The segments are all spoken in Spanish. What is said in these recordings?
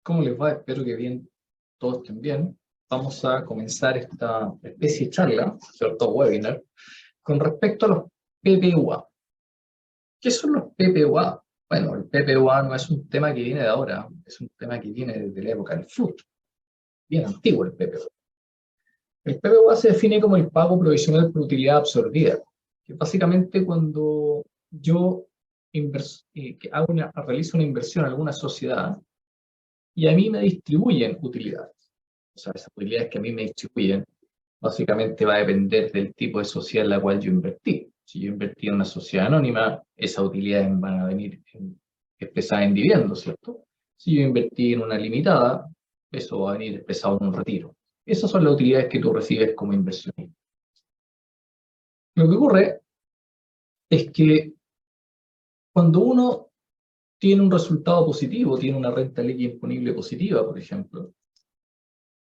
¿Cómo les va? Espero que bien, todos estén bien. Vamos a comenzar esta especie de charla, ¿cierto? Webinar, con respecto a los PPUA. ¿Qué son los PPUA? Bueno, el PPUA no es un tema que viene de ahora, es un tema que viene desde la época del FUT, bien antiguo el PPUA. El PPUA se define como el pago provisional por utilidad absorbida, que básicamente cuando yo realizo una inversión en alguna sociedad y a mí me distribuyen utilidades. O sea, esas utilidades que a mí me distribuyen, básicamente va a depender del tipo de sociedad en la cual yo invertí. Si yo invertí en una sociedad anónima, esas utilidades van a venir expresadas en dividendos, ¿cierto? Si yo invertí en una limitada, eso va a venir expresado en un retiro. Esas son las utilidades que tú recibes como inversionista. Lo que ocurre es que cuando uno tiene un resultado positivo, tiene una renta líquida imponible positiva, por ejemplo,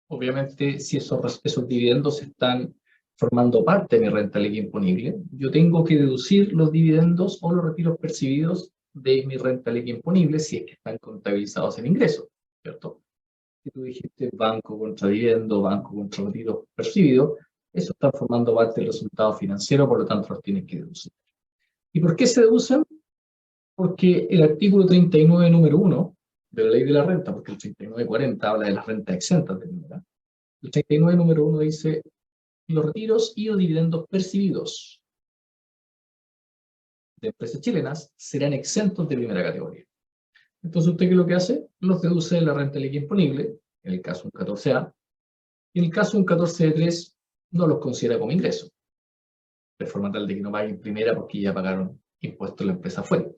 obviamente, si esos dividendos están formando parte de mi renta líquida imponible, yo tengo que deducir los dividendos o los retiros percibidos de mi renta líquida imponible si es que están contabilizados en ingresos, ¿cierto? Si tú dijiste banco contra dividendo, banco contra retiro percibido, eso está formando parte del resultado financiero, por lo tanto los tienes que deducir. ¿Y por qué se deducen? Porque el artículo 39, número 1 de la ley de la renta, porque el 3940 habla de las rentas exentas de minera, el 39, número 1 dice: los retiros y o dividendos percibidos de empresas chilenas serán exentos de primera categoría. Entonces, ¿usted qué es lo que hace? Los deduce de la renta líquida imponible, en el caso un 14A, y en el caso un 14D3 no los considera como ingreso, de forma tal de que no paguen primera porque ya pagaron impuestos en la empresa fuente.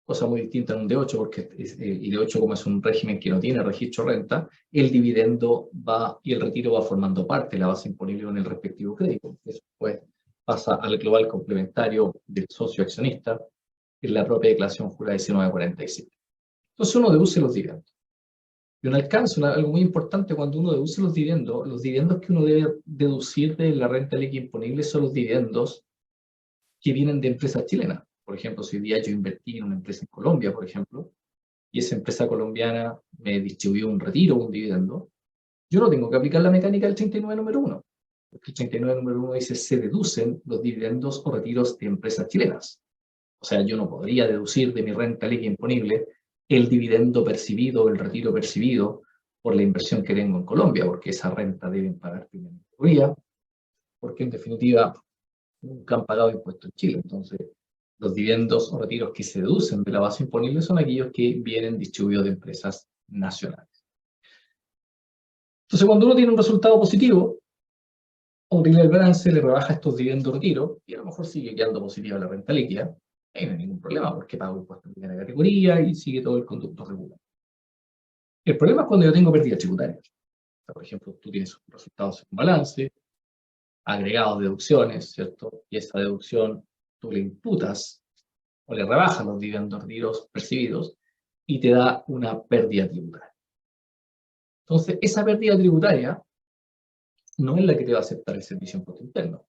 Cosa muy distinta en un D8, porque y D8, como es un régimen que no tiene registro de renta, el dividendo va y el retiro va formando parte de la base imponible con el respectivo crédito. Eso pues pasa al global complementario del socio accionista en la propia declaración jurada 1947. Entonces uno deduce los dividendos. Y un alcance, algo muy importante cuando uno deduce los dividendos que uno debe deducir de la renta líquida imponible son los dividendos que vienen de empresas chilenas. Por ejemplo, si hoy día yo invertí en una empresa en Colombia, por ejemplo, y esa empresa colombiana me distribuyó un retiro, un dividendo, yo no tengo que aplicar la mecánica del 39 número 1, porque el 39 número 1 dice: se deducen los dividendos o retiros de empresas chilenas. O sea, yo no podría deducir de mi renta líquida imponible el dividendo percibido o el retiro percibido por la inversión que tengo en Colombia, porque esa renta deben pagar primera categoría, porque en definitiva nunca han pagado impuestos en Chile. Entonces, los dividendos o retiros que se deducen de la base imponible son aquellos que vienen distribuidos de empresas nacionales. Entonces, cuando uno tiene un resultado positivo, obtiene el balance, le rebaja estos dividendos retiro y a lo mejor sigue quedando positiva la renta líquida, ahí no hay ningún problema porque pago impuestos en primera categoría y sigue todo el conducto regular. El problema es cuando yo tengo pérdidas tributarias. O sea, por ejemplo, tú tienes resultados en balance, agregados, deducciones, ¿cierto? Y esa deducción tú le imputas o le rebajas los dividendos retiros percibidos y te da una pérdida tributaria. Entonces, esa pérdida tributaria no es la que te va a aceptar el servicio de impuesto interno.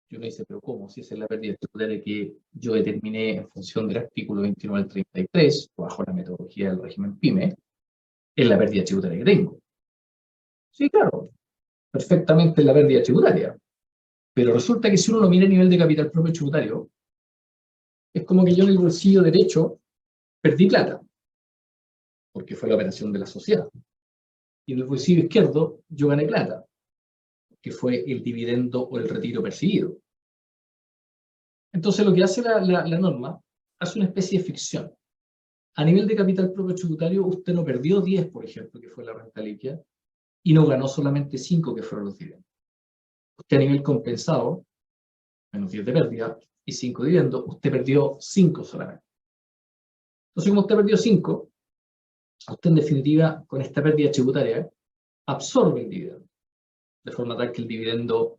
Y uno dice: pero ¿cómo? Si esa es la pérdida tributaria que yo determiné en función del artículo 29 al 33, bajo la metodología del régimen PYME, es la pérdida tributaria que tengo. Sí, claro, perfectamente es la pérdida tributaria. Pero resulta que si uno lo mira a nivel de capital propio tributario, es como que yo en el bolsillo derecho perdí plata, porque fue la operación de la sociedad. Y en el bolsillo izquierdo yo gané plata, que fue el dividendo o el retiro percibido. Entonces lo que hace la norma, hace una especie de fricción. A nivel de capital propio tributario, usted no perdió 10, por ejemplo, que fue la renta líquida, y no ganó solamente 5, que fueron los dividendos. Usted a nivel compensado, menos 10 de pérdida y 5 de dividendos, usted perdió 5 solamente. Entonces, como usted perdió 5, usted en definitiva, con esta pérdida tributaria, absorbe el dividendo, de forma tal que el dividendo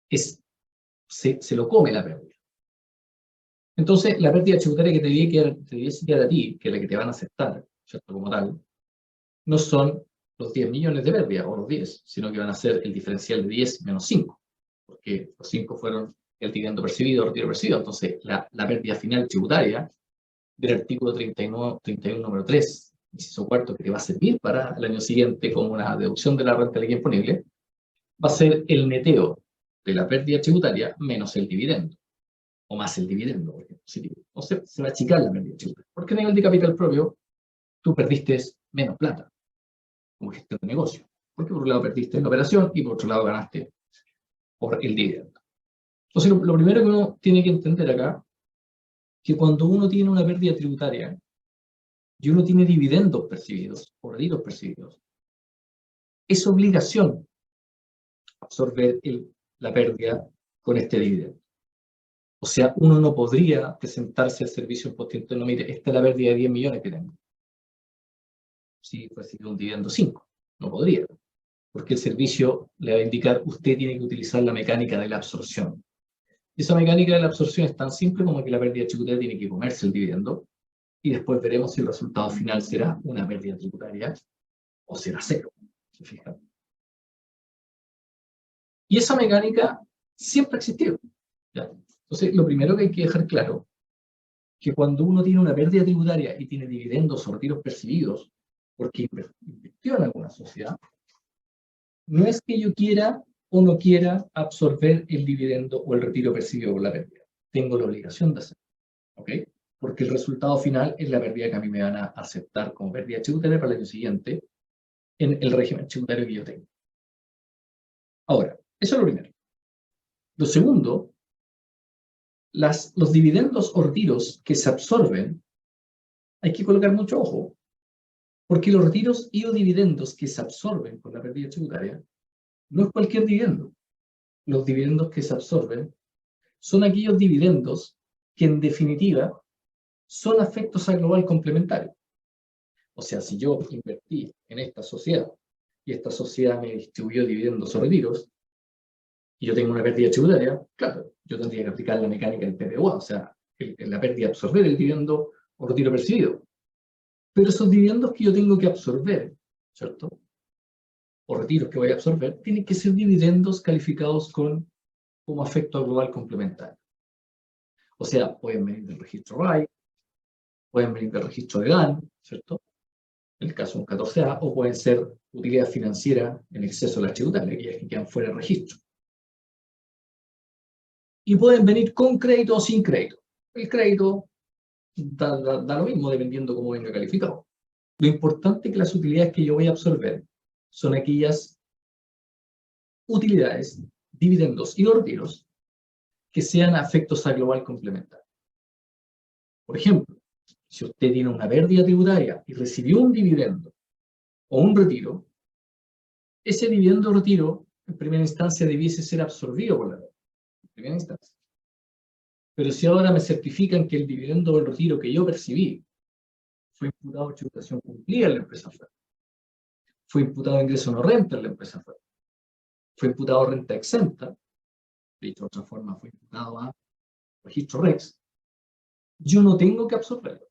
se lo come la pérdida. Entonces, la pérdida tributaria que te debiese quedar a ti, que es la que te van a aceptar, ¿cierto? Como tal, no son los 10 millones de pérdida o los 10, sino que van a ser el diferencial de 10 menos 5, porque los 5 fueron el dividendo percibido, el retiro percibido. Entonces, la pérdida final tributaria del artículo 31, número 3 inciso cuarto, que te va a servir para el año siguiente como una deducción de la renta líquida imponible, va a ser el neteo de la pérdida tributaria menos el dividendo, o más el dividendo, porque es positivo. Entonces se va a achicar la pérdida tributaria. Porque a nivel de capital propio, tú perdiste menos plata como gestión de negocio. Porque por un lado perdiste en la operación y por otro lado ganaste por el dividendo. Entonces, lo primero que uno tiene que entender acá, que cuando uno tiene una pérdida tributaria y uno tiene dividendos percibidos o retiros percibidos, es obligación absorber la pérdida con este dividendo. O sea, uno no podría presentarse al servicio impuesto interno, mire, esta es la pérdida de 10 millones que tengo. Si recibe un dividendo 5, no podría, porque el servicio le va a indicar, usted tiene que utilizar la mecánica de la absorción. Esa mecánica de la absorción es tan simple como que la pérdida tributaria tiene que comerse el dividendo, y después veremos si el resultado final será una pérdida tributaria o será cero. ¿Se fijan? Y esa mecánica siempre ha existido. ¿Ya? Entonces, lo primero que hay que dejar claro, que cuando uno tiene una pérdida tributaria y tiene dividendos o retiros percibidos, porque invirtió en alguna sociedad, no es que yo quiera o no quiera absorber el dividendo o el retiro percibido por la pérdida. Tengo la obligación de hacerlo. ¿Ok? Porque el resultado final es la pérdida que a mí me van a aceptar como pérdida tributaria para el año siguiente en el régimen tributario que yo tengo. Ahora, eso es lo primero. Lo segundo, los dividendos o retiros que se absorben, hay que colocar mucho ojo, porque los retiros y o dividendos que se absorben con la pérdida tributaria no es cualquier dividendo. Los dividendos que se absorben son aquellos dividendos que en definitiva son afectos a global complementario. O sea, si yo invertí en esta sociedad y esta sociedad me distribuyó dividendos o retiros, y yo tengo una pérdida tributaria, claro, yo tendría que aplicar la mecánica del PPUA, o sea, la pérdida absorber el dividendo o retiro percibido. Pero esos dividendos que yo tengo que absorber, ¿cierto? O retiros que voy a absorber, tienen que ser dividendos calificados como afecto global complementario. O sea, pueden venir del registro RAI, pueden venir del registro de GAN, ¿cierto? En el caso de un 14A, o pueden ser utilidad financiera en exceso de la tributaria, aquellas que quedan fuera del registro. Y pueden venir con crédito o sin crédito. El crédito da lo mismo dependiendo cómo venga calificado. Lo importante es que las utilidades que yo voy a absorber son aquellas utilidades, dividendos y retiros que sean afectos a global complementario. Por ejemplo, si usted tiene una pérdida tributaria y recibió un dividendo o un retiro, ese dividendo o retiro en primera instancia debiese ser absorbido por la ley, en primera instancia. Pero si ahora me certifican que el dividendo o el retiro que yo percibí fue imputado a tributación cumplida en la empresa fuera, fue imputado a ingreso no renta en la empresa fuera, fue imputado a renta exenta, dicho de otra forma, fue imputado a registro REX, yo no tengo que absorberlo,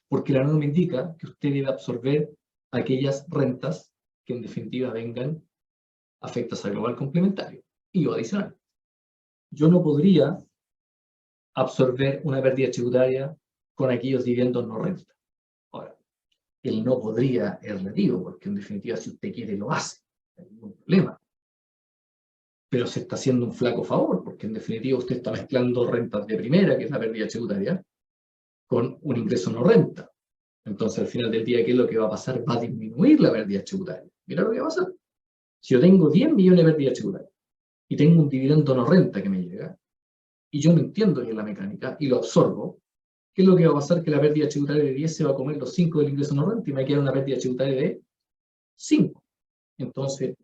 porque la norma indica que usted debe absorber aquellas rentas que en definitiva vengan afectas al global complementario y o adicional. Yo no podría absorber una pérdida tributaria con aquellos dividendos no renta. Ahora, el no podría es relativo, porque en definitiva si usted quiere lo hace, no hay ningún problema. Pero se está haciendo un flaco favor, porque en definitiva usted está mezclando rentas de primera, que es la pérdida tributaria, con un ingreso no renta. Entonces al final del día, ¿qué es lo que va a pasar? Va a disminuir la pérdida tributaria. Mira lo que va a pasar. Si yo tengo 10 millones de pérdida tributaria y tengo un dividendo no renta que me llega, y yo no entiendo bien la mecánica y lo absorbo, ¿qué es lo que va a pasar? Que la pérdida tributaria de 10 se va a comer los 5 del ingreso no renta y me queda una pérdida tributaria de 5. Entonces,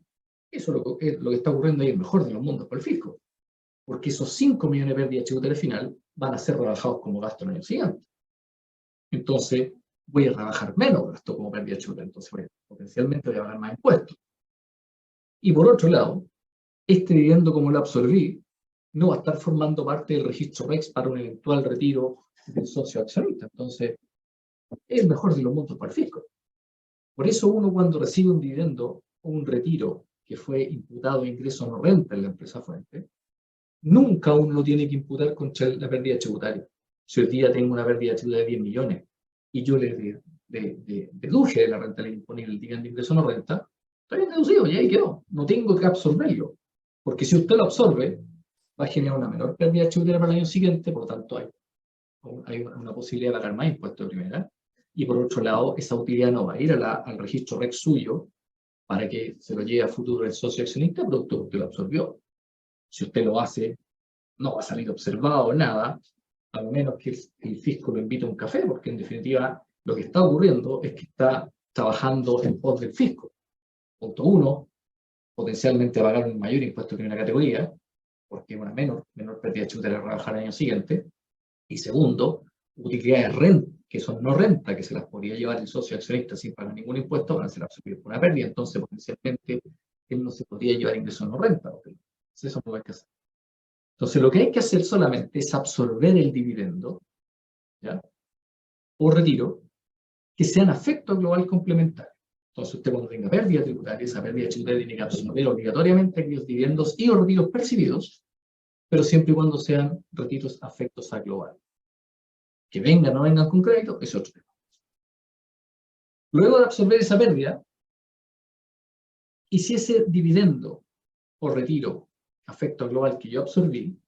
eso es lo que está ocurriendo ahí, el mejor de los mundos para el fisco. Porque esos 5 millones de pérdida tributaria final van a ser rebajados como gasto el año siguiente. Entonces, voy a rebajar menos gasto como pérdida tributaria. Entonces, potencialmente voy a pagar más impuestos. Y por otro lado, este dividendo, como lo absorbí, no va a estar formando parte del registro REX para un eventual retiro del socio accionista. Entonces, es el mejor de los mundos para el fisco. Por eso uno cuando recibe un dividendo o un retiro que fue imputado a ingreso no renta en la empresa fuente, nunca uno lo tiene que imputar contra la pérdida tributaria. Si hoy día tengo una pérdida tributaria de 10 millones y yo le deduje de la renta legal imponible el dividendo de ingreso no renta, está bien deducido y ahí quedó. No tengo que absorberlo. Porque si usted lo absorbe, va a generar una menor pérdida tributaria para el año siguiente, por lo tanto hay una posibilidad de pagar más impuestos de primera. Y por otro lado, esa utilidad no va a ir al registro REC suyo para que se lo lleve a futuro el socio accionista, producto que usted lo absorbió. Si usted lo hace, no va a salir observado nada, a menos que el fisco lo invite a un café, porque en definitiva lo que está ocurriendo es que está trabajando en pos del fisco. Punto uno, potencialmente pagar un mayor impuesto de primera categoría, porque una menor pérdida tributaria a rebajar el año siguiente. Y segundo, utilidades renta, que son no renta, que se las podría llevar el socio accionista sin pagar ningún impuesto, van a ser absorbidas por una pérdida, entonces potencialmente él no se podría llevar ingresos no renta. Eso no hay que hacer. Entonces lo que hay que hacer solamente es absorber el dividendo, ¿ya?, o retiro, que sean afecto global complementario. Entonces usted cuando tenga pérdida tributaria, esa pérdida tributaria tiene que absorber obligatoriamente aquellos dividendos y o retiros percibidos, pero siempre y cuando sean retiros afectos a global. Que vengan o no vengan con crédito, es otro tema. Luego de absorber esa pérdida, y si ese dividendo o retiro afecto global que yo absorbí,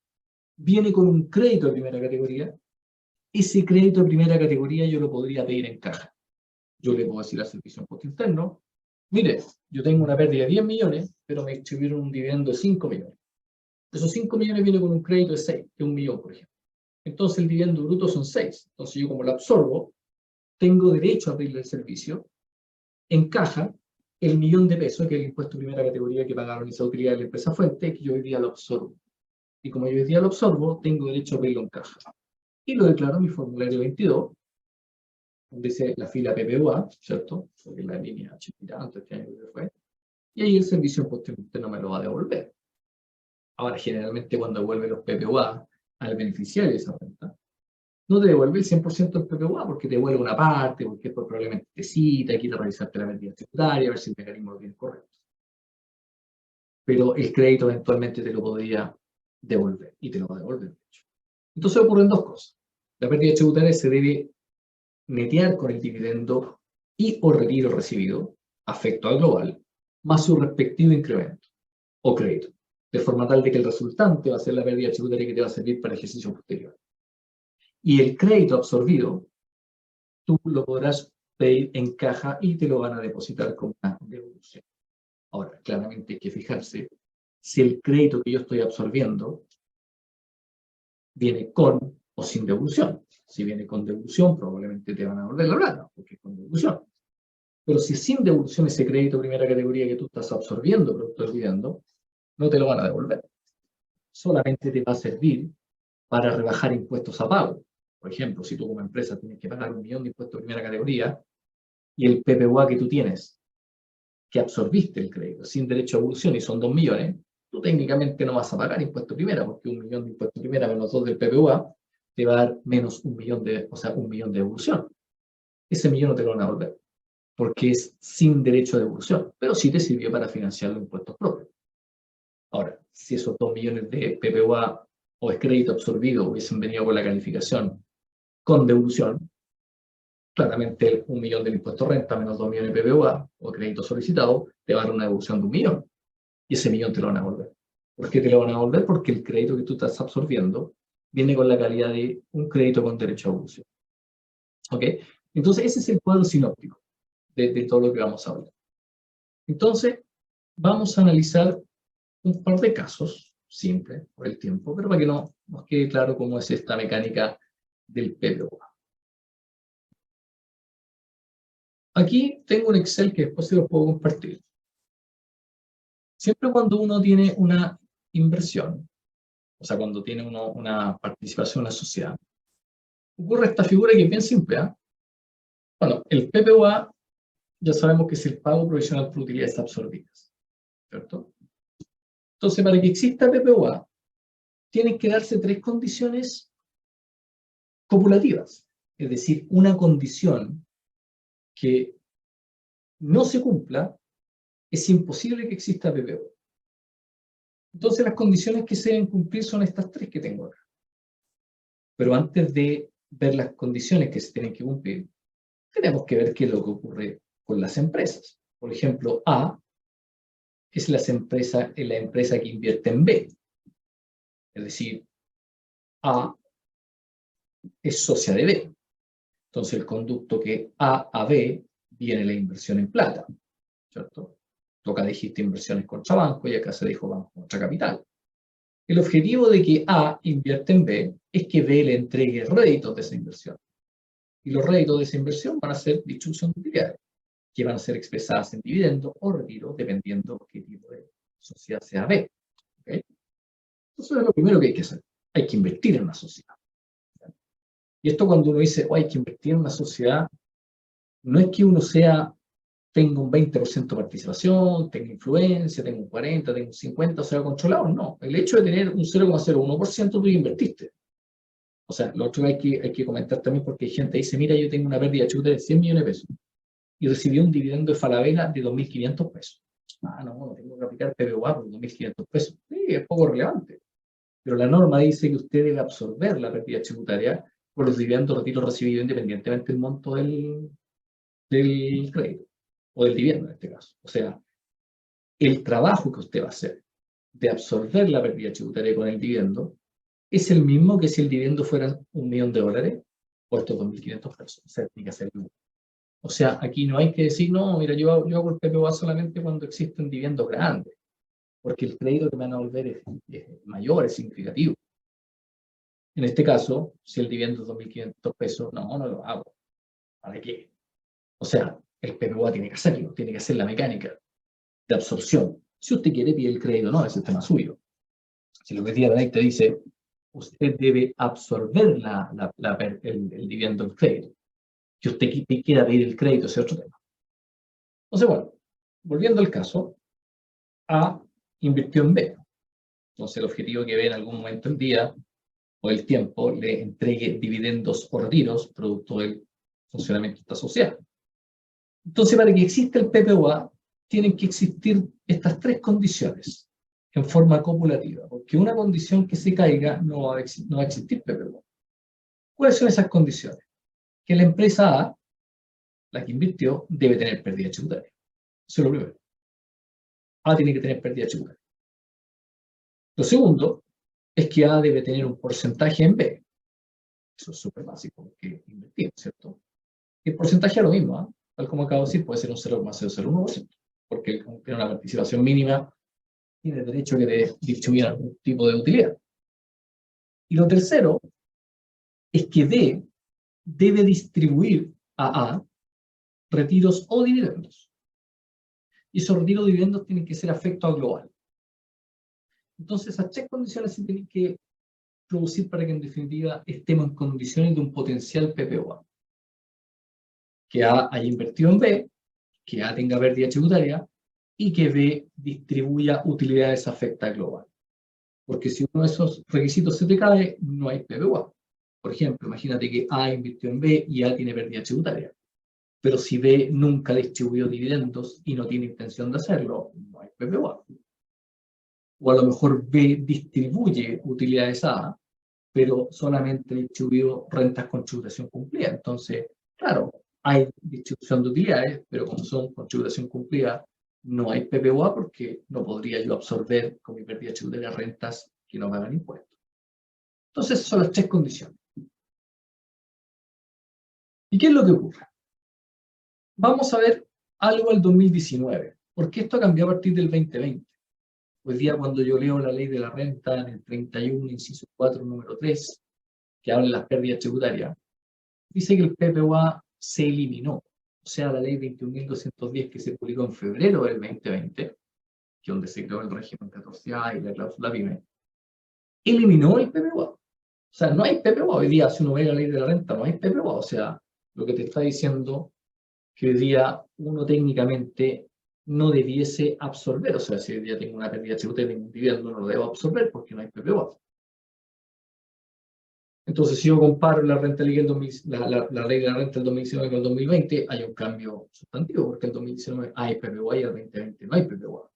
viene con un crédito de primera categoría, ese crédito de primera categoría yo lo podría pedir en caja. Yo le puedo decir al Servicio de Impuesto Interno, mire, yo tengo una pérdida de 10 millones, pero me distribuyeron un dividendo de 5 millones. Esos 5 millones vienen con un crédito de 6, de 1 millón, por ejemplo. Entonces el dividendo bruto son 6. Entonces yo como lo absorbo, tengo derecho a pedirle el servicio, en caja, el $1.000.000, que es el impuesto de primera categoría que pagaron esa utilidad de la empresa fuente, que yo hoy día lo absorbo. Y como yo hoy día lo absorbo, tengo derecho a pedirlo en caja. Y lo declaro en mi formulario 22, donde dice la fila PPUA, ¿cierto? Porque la línea chiquita, antes que año que fue. Y ahí el servicio de impuesto interno me lo va a devolver. Ahora, generalmente cuando devuelve los PPUA al beneficiario de esa renta, no te devuelve el 100% del PPUA, porque te devuelve una parte, porque probablemente te cita, quiere revisarte la medida tributaria, a ver si el mecanismo lo tiene correcto. Pero el crédito eventualmente te lo podría devolver, y te lo va a devolver, de hecho. Entonces ocurren dos cosas. La pérdida tributaria se debe netear con el dividendo y o retiro recibido, afecto al global, más su respectivo incremento o crédito, de forma tal de que el resultante va a ser la pérdida tributaria que te va a servir para el ejercicio posterior. Y el crédito absorbido, tú lo podrás pedir en caja y te lo van a depositar con una devolución. Ahora, claramente hay que fijarse si el crédito que yo estoy absorbiendo viene con o sin devolución. Si viene con devolución, probablemente te van a devolver la plata, porque es con devolución. Pero si sin devolución ese crédito primera categoría que tú estás absorbiendo, producto del dividendo, no te lo van a devolver. Solamente te va a servir para rebajar impuestos a pago. Por ejemplo, si tú como empresa tienes que pagar 1 millón de impuestos de primera categoría y el PPUA que tú tienes, que absorbiste el crédito sin derecho a devolución y son 2 millones, tú técnicamente no vas a pagar impuesto primera, porque 1 millón de impuesto primera menos 2 del PPUA te va a dar menos 1 millón de, o sea, 1 millón de devolución. Ese millón no te lo van a devolver, porque es sin derecho a devolución, pero sí te sirvió para financiar los impuestos propios. Ahora, si esos 2 millones de PPUA o es crédito absorbido hubiesen venido con la calificación con devolución, claramente el 1 millón del impuesto renta menos 2 millones de PPUA o crédito solicitado te va a dar una devolución de 1 millón. Y ese millón te lo van a devolver. ¿Por qué te lo van a devolver? Porque el crédito que tú estás absorbiendo viene con la calidad de un crédito con derecho a devolución. ¿Ok? Entonces, ese es el cuadro sinóptico de todo lo que vamos a hablar. Entonces, vamos a analizar un par de casos, simples por el tiempo, pero para que nos quede claro cómo es esta mecánica del PPUA. Aquí tengo un Excel que después se lo puedo compartir. Siempre cuando uno tiene una inversión, o sea, cuando tiene uno una participación en la sociedad, ocurre esta figura que es bien simple, ¿eh? Bueno, el PPUA ya sabemos que es el pago provisional por utilidades absorbidas, ¿cierto? Entonces, para que exista PPUA, tienen que darse 3 condiciones copulativas, es decir, una condición que no se cumpla, es imposible que exista PPUA. Entonces, las condiciones que se deben cumplir son estas 3 que tengo acá. Pero antes de ver las condiciones que se tienen que cumplir, tenemos que ver qué es lo que ocurre con las empresas. Por ejemplo, A es la empresa que invierte en B. Es decir, A es socia de B. Entonces, el conducto que A B viene la inversión en plata, ¿cierto? Tú acá dijiste inversiones contra banco y acá se dijo banco contra capital. El objetivo de que A invierte en B es que B le entregue réditos de esa inversión. Y los réditos de esa inversión van a ser distribución de utilidades, que van a ser expresadas en dividendo o retiro, dependiendo qué tipo de sociedad sea B. ¿Okay? Eso es lo primero que hay que hacer. Hay que invertir en una sociedad. Y esto cuando uno dice, hay que invertir en una sociedad, no es que uno tenga un 20% de participación, tenga influencia, tenga un 40%, tenga un 50%, sea controlado. No, el hecho de tener un 0,01% tú invertiste. O sea, lo otro que hay que comentar también porque hay gente que dice, mira, yo tengo una pérdida chuta de 100 millones de pesos y recibí un dividendo de Falabella de 2.500 pesos. No tengo que aplicar PBUA por 2.500 pesos. Sí, es poco relevante. Pero la norma dice que usted debe absorber la pérdida tributaria por los dividendos retiros recibidos independientemente del monto del crédito o del dividendo en este caso. O sea, el trabajo que usted va a hacer de absorber la pérdida tributaria con el dividendo es el mismo que si el dividendo fuera $1.000.000 o estos 2.500 pesos. O sea, tiene que hacer igual. O sea, aquí no hay que decir, no, mira, yo hago el PPA solamente cuando existen dividendos grandes, porque el crédito que me van a volver es mayor, es significativo. En este caso, si el dividendo es 2.500 pesos, no lo hago. ¿Para qué? O sea, el PPA tiene que hacerlo, tiene que hacer la mecánica de absorción. Si usted quiere, pide el crédito, no, es el tema suyo. Si lo que dice la ley te dice, usted debe absorber el dividendo del crédito. Que usted quiera pedir el crédito, ese es otro tema. Entonces, bueno, volviendo al caso, A invirtió en B. Entonces, el objetivo es que B en algún momento del día o el tiempo le entregue dividendos o retiros producto del funcionamiento de esta sociedad. Entonces, para que exista el PPUA, tienen que existir estas tres condiciones en forma copulativa, porque una condición que se caiga no va a existir PPUA. ¿Cuáles son esas condiciones? Que la empresa A, la que invirtió, debe tener pérdida tributaria. Eso es lo primero. A tiene que tener pérdida tributaria. Lo segundo es que A debe tener un porcentaje en B. Eso es súper básico, porque invertir, ¿cierto? Y el porcentaje es lo mismo, ¿eh? Tal como acabo de decir, puede ser un 0,001%, porque él tiene una participación mínima, tiene derecho a que te distribuyan algún tipo de utilidad. Y lo tercero es que D debe distribuir a A retiros o dividendos. Y esos retiros o dividendos tienen que ser afecto al global. Entonces, esas tres condiciones se tienen que producir para que en definitiva estemos en condiciones de un potencial PPOA. Que A haya invertido en B, que A tenga pérdida tributaria y que B distribuya utilidades afecta global. Porque si uno de esos requisitos se te cae, no hay PPOA. Por ejemplo, imagínate que A invirtió en B y A tiene pérdida tributaria. Pero si B nunca distribuyó dividendos y no tiene intención de hacerlo, no hay PPOA. O a lo mejor B distribuye utilidades A, pero solamente distribuyó rentas con tributación cumplida. Entonces, claro, hay distribución de utilidades, pero como son con tributación cumplida, no hay PPUA porque no podría yo absorber con mi pérdida tributaria rentas que no pagan impuestos. Entonces, son las tres condiciones. ¿Y qué es lo que ocurre? Vamos a ver algo al 2019, porque esto cambió a partir del 2020. Hoy día, cuando yo leo la ley de la renta en el 31, inciso 4, número 3, que habla de las pérdidas tributarias, dice que el PPUA se eliminó. O sea, la ley 21.210 que se publicó en febrero del 2020, que es donde se creó el régimen 14A y la cláusula PYME, eliminó el PPUA. O sea, no hay PPUA. Hoy día, si uno ve la ley de la renta, no hay PPUA. O sea, lo que te está diciendo que hoy día uno técnicamente no debiese absorber. O sea, si hoy día tengo una pérdida tributaria en un dividendo, no lo debo absorber porque no hay PPUA. Entonces, si yo comparo la renta líquida la ley de la renta del 2019 con el 2020, hay un cambio sustantivo, porque en el 2019 hay PPUA y en el 2020 no hay PPUA.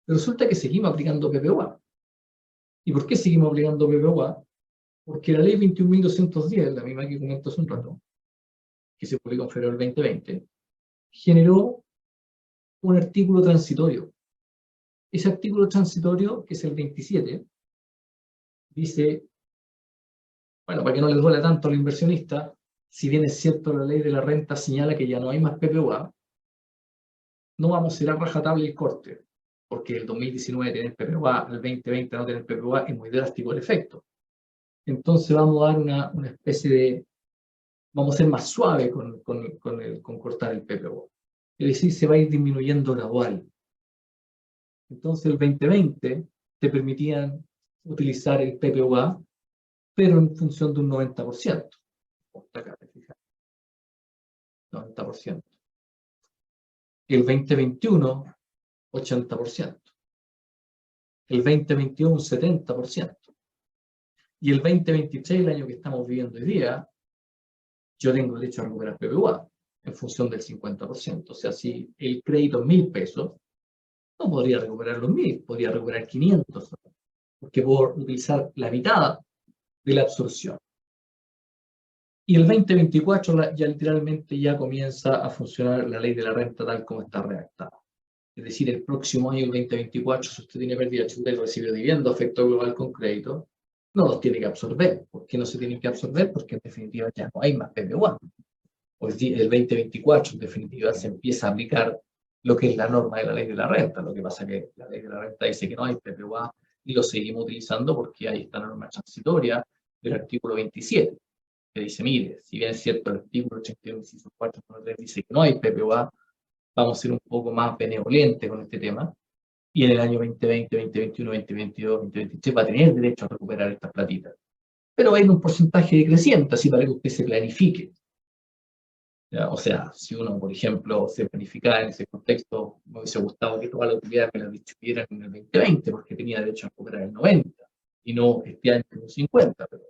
Pero resulta que seguimos aplicando PPUA. ¿Y por qué seguimos aplicando PPUA? Porque la ley 21.210, la misma que comento hace un rato, que se publicó en febrero del 2020, generó un artículo transitorio. Ese artículo transitorio, que es el 27, dice, bueno, para que no les duele tanto al inversionista, si bien es cierto la ley de la renta señala que ya no hay más PPUA, no vamos a ir a rajatabla el corte, porque el 2019 tener PPUA, el 2020 no tener PPUA es muy drástico el efecto. Entonces vamos a dar una especie de, vamos a ser más suave con cortar el PPUA. Es decir, se va a ir disminuyendo gradual. Entonces el 2020 te permitían utilizar el PPUA, pero en función de un 90%. Acá, te fijas. 90%. El 2021, 80%. El 2021, un 70%. Y el 2023, el año que estamos viviendo hoy día, yo tengo derecho a recuperar PPUA en función del 50%. O sea, si el crédito es 1.000 pesos, no podría recuperar los 1.000, podría recuperar 500, porque puedo utilizar la mitad de la absorción. Y el 2024 ya literalmente ya comienza a funcionar la ley de la renta tal como está redactada. Es decir, el próximo año, el 2024, si usted tiene pérdida chuta y recibe dividendo, efecto global con crédito, no los tiene que absorber. ¿Por qué no se tienen que absorber? Porque en definitiva ya no hay más PPUA. Hoy día, el 2024, en definitiva, se empieza a aplicar lo que es la norma de la ley de la renta. Lo que pasa es que la ley de la renta dice que no hay PPUA y lo seguimos utilizando porque hay esta norma transitoria del artículo 27, que dice, mire, si bien es cierto el artículo 81, inciso 4, dice que no hay PPUA, vamos a ser un poco más benevolentes con este tema, y en el año 2020, 2021, 2022, 2023 va a tener derecho a recuperar estas platitas. Pero va a ir un porcentaje decreciente, así para que usted se planifique. ¿Ya? O sea, si uno, por ejemplo, se planificaba en ese contexto, me hubiese gustado que todas las utilidades me las distribuyeran en el 2020, porque tenía derecho a recuperar el 90, y no este año un 50, pero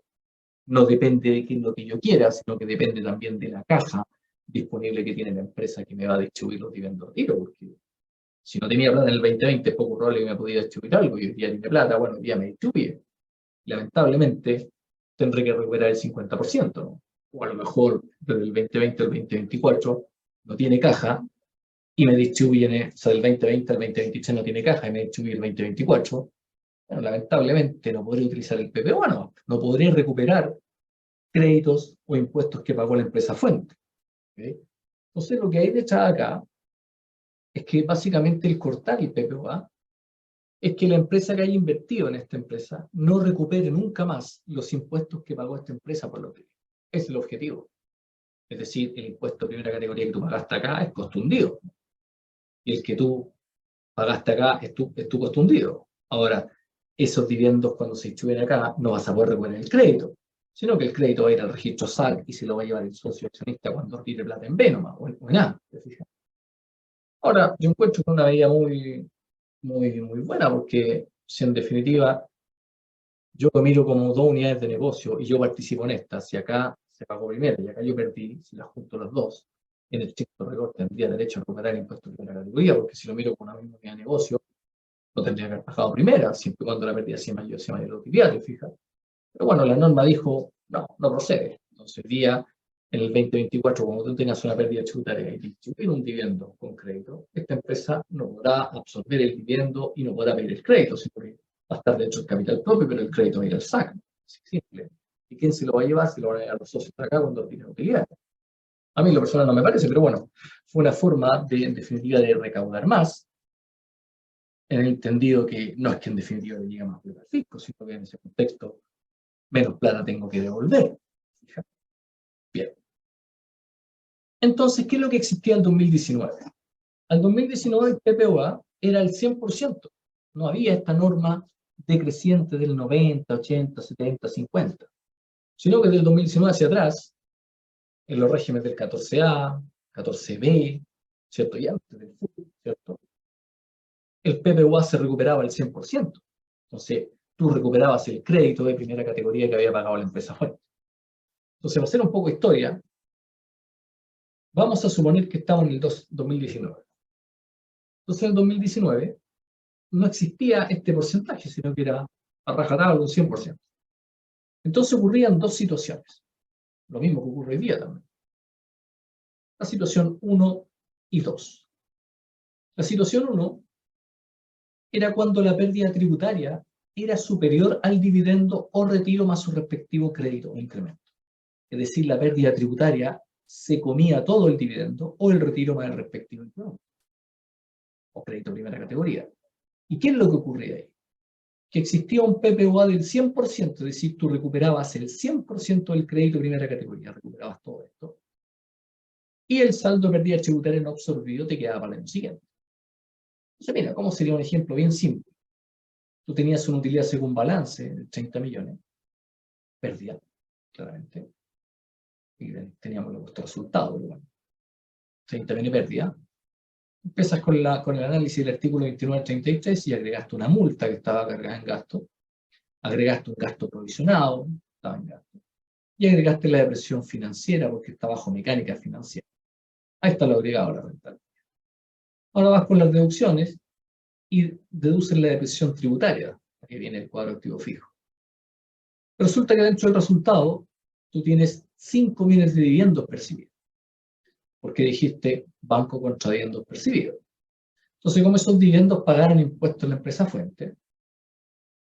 no depende de qué es lo que yo quiera, sino que depende también de la caja disponible que tiene la empresa que me va a distribuir los dividendos de tiro, porque si no tenía plata en el 2020 es poco probable que me pudiera distribuir algo, y hoy día tiene plata, bueno, hoy día me distribuye. Lamentablemente, tendré que recuperar el 50%, ¿no? O a lo mejor desde el 2020 al 2024 no tiene caja y me distribuyen, o sea, del 2020 al 2023 no tiene caja y me distribuye el 2024. Bueno, lamentablemente no podré utilizar el PP, bueno, no podré recuperar créditos o impuestos que pagó la empresa fuente. ¿Okay? Entonces, lo que hay detrás acá es que básicamente el cortar el PPA es que la empresa que haya invertido en esta empresa no recupere nunca más los impuestos que pagó esta empresa por lo que es el objetivo. Es decir, el impuesto de primera categoría que tú pagaste acá es costo hundido. Y el que tú pagaste acá es tu costo hundido. Ahora, esos dividendos cuando se distribuyen acá no vas a poder recuperar el crédito, sino que el crédito va a ir al registro SAC y se lo va a llevar el socio accionista cuando retire plata en B nomás, o en A. ¿Te fijas? Ahora, yo encuentro que es una medida muy buena, porque si en definitiva yo lo miro como dos unidades de negocio y yo participo en esta, si acá se pagó primero y acá yo perdí, si las junto las dos, en el estricto rigor tendría derecho a recuperar el impuesto de primera categoría, porque si lo miro como una misma unidad de negocio, no tendría que haber pagado primera, siempre y cuando la pérdida sea mayor la utilidad, ¿te fijas? Pero bueno, la norma dijo, no procede. Entonces, día, en el 2024, cuando tú tengas una pérdida tributaria y distribuir un dividendo con crédito, esta empresa no podrá absorber el dividendo y no podrá pedir el crédito, sino que va a estar dentro del capital propio, pero el crédito va a ir al SAC. Es simple. ¿Y quién se lo va a llevar? Se lo van a llevar los socios de acá cuando tienen utilidad. A mí lo personal no me parece, pero bueno, fue una forma de, en definitiva, de recaudar más, en el entendido que no es que en definitiva le llegue más plata al fisco, sino que en ese contexto menos plata tengo que devolver. Bien. Entonces, ¿qué es lo que existía en 2019? Al 2019 el PPOA era el 100%. No había esta norma decreciente del 90, 80, 70, 50. Sino que del 2019 hacia atrás, en los regímenes del 14A, 14B, ¿cierto? Y antes del fútbol, ¿cierto? El PPOA se recuperaba al 100%. Entonces, tú recuperabas el crédito de primera categoría que había pagado la empresa fuente. Entonces, para hacer un poco de historia, vamos a suponer que estamos en el 2019. Entonces, en el 2019 no existía este porcentaje, sino que era a rajatabla un 100%. Entonces ocurrían dos situaciones. Lo mismo que ocurre hoy día también. la situación 1 y 2. La situación 1 era cuando la pérdida tributaria era superior al dividendo o retiro más su respectivo crédito o incremento. Es decir, la pérdida tributaria se comía todo el dividendo o el retiro más el respectivo incremento, o crédito de primera categoría. ¿Y qué es lo que ocurría ahí? Que existía un PPUA del 100%, es decir, tú recuperabas el 100% del crédito de primera categoría, recuperabas todo esto, y el saldo de pérdida tributaria no absorbido te quedaba para el año siguiente. Entonces, mira, ¿cómo sería un ejemplo bien simple? Tú tenías una utilidad según balance de 30 millones, pérdida, claramente, y teníamos nuestro resultado, bueno, 30 millones de pérdida. Empiezas con el análisis del artículo 2933 y agregaste una multa que estaba cargada en gasto, agregaste un gasto provisionado, estaba en gasto, y agregaste la depresión financiera porque está bajo mecánica financiera. Ahí está lo agregado a la rentabilidad. Ahora vas con las deducciones y deduces la depresión tributaria, que viene el cuadro activo fijo. Resulta que dentro del resultado tú tienes 5 millones de dividendos percibidos, porque dijiste banco contra dividendos percibidos. Entonces, como esos dividendos pagaron impuestos en la empresa fuente,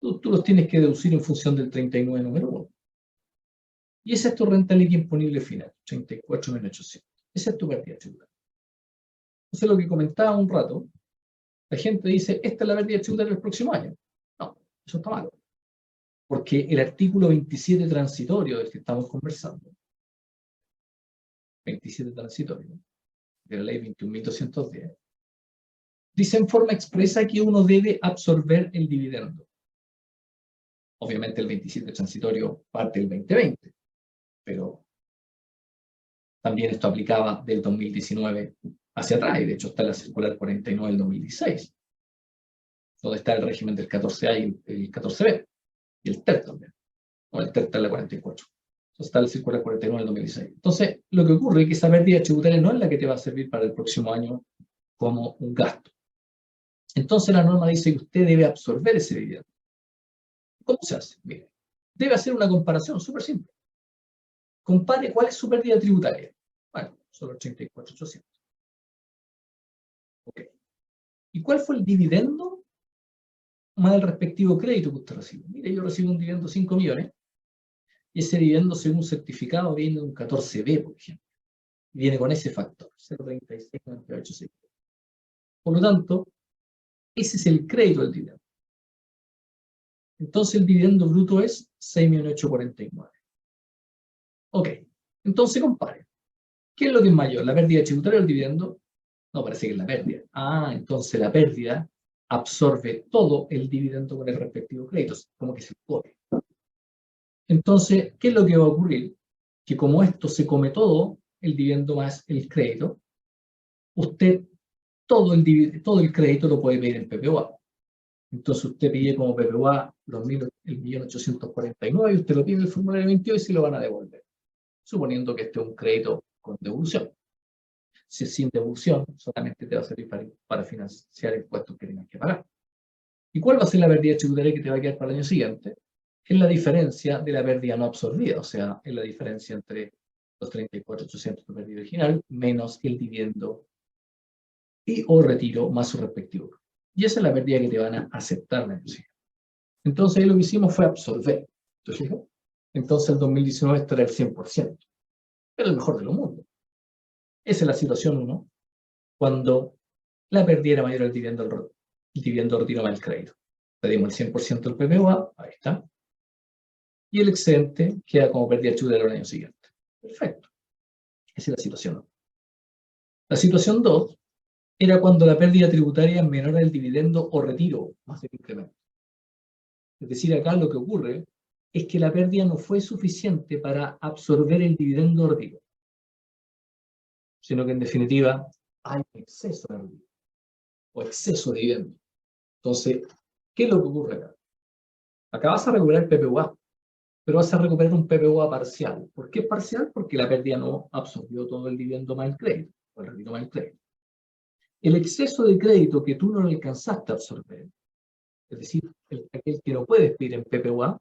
tú los tienes que deducir en función del 39 número 1. Y esa es tu renta líquida imponible final, 34.800. Esa es tu pérdida tributaria. Entonces, lo que comentaba un rato, la gente dice, esta es la pérdida tributaria del próximo año. No, eso está malo. Porque el artículo 27 transitorio del que estamos conversando, 27 transitorio, de la ley 21.210, dice en forma expresa que uno debe absorber el dividendo. Obviamente el 27 transitorio parte del 2020, pero también esto aplicaba del 2019 hacia atrás, y de hecho está en la circular 49 del 2016, donde está el régimen del 14A y el 14B, y el TER también, o el TER está en la 44. Entonces está la circular 49 del 2016. Entonces, lo que ocurre es que esa pérdida tributaria no es la que te va a servir para el próximo año como un gasto. Entonces la norma dice que usted debe absorber ese dividendo. ¿Cómo se hace? Mire, debe hacer una comparación súper simple. Compare cuál es su pérdida tributaria. Bueno, son 84.800. Ok. ¿Y cuál fue el dividendo más el respectivo crédito que usted recibe? Mire, yo recibo un dividendo de 5 millones y ese dividendo según certificado viene de un 14B, por ejemplo. Viene con ese factor, 0.3698. Por lo tanto, ese es el crédito del dividendo. Entonces el dividendo bruto es 6.849. Ok, entonces compare. ¿Qué es lo que es mayor, la pérdida tributaria o el dividendo? No, parece que es la pérdida. Ah, entonces la pérdida absorbe todo el dividendo con el respectivo crédito, como que se come. Entonces, ¿qué es lo que va a ocurrir? Que como esto se come todo, el dividendo más el crédito, usted todo el crédito lo puede pedir en PPUA. Entonces usted pide como PPUA el 1.849 y usted lo pide en el formulario 22 y se lo van a devolver, suponiendo que este es un crédito con devolución. Si es sin devolución, solamente te va a servir para financiar impuestos que tengas que pagar. ¿Y cuál va a ser la pérdida tributaria que te va a quedar para el año siguiente? Es la diferencia de la pérdida no absorbida, o sea, es la diferencia entre los 34.800 de pérdida original menos el dividendo y o retiro más su respectivo. Y esa es la pérdida que te van a aceptar el año siguiente. Entonces ahí lo que hicimos fue absorber. Entonces el 2019 estará el 100%. Era el mejor de los mundos. Esa es la situación 1, cuando la pérdida era mayor al dividendo retiro más el crédito. Pedimos el 100% del PPUA, ahí está. Y el excedente queda como pérdida tributaria el año siguiente. Perfecto. Esa es la situación 1. La situación 2 era cuando la pérdida tributaria es menor al dividendo o retiro más el incremento. Es decir, acá lo que ocurre es que la pérdida no fue suficiente para absorber el dividendo o retiro, sino que en definitiva hay exceso de retiro o exceso de dividendo. Entonces, ¿qué es lo que ocurre acá? Acá vas a recuperar el PPUA, pero vas a recuperar un PPUA parcial. ¿Por qué parcial? Porque la pérdida no absorbió todo el dividendo más el crédito, o el retiro más el crédito. El exceso de crédito que tú no alcanzaste a absorber, es decir, aquel que no puedes pedir en PPUA,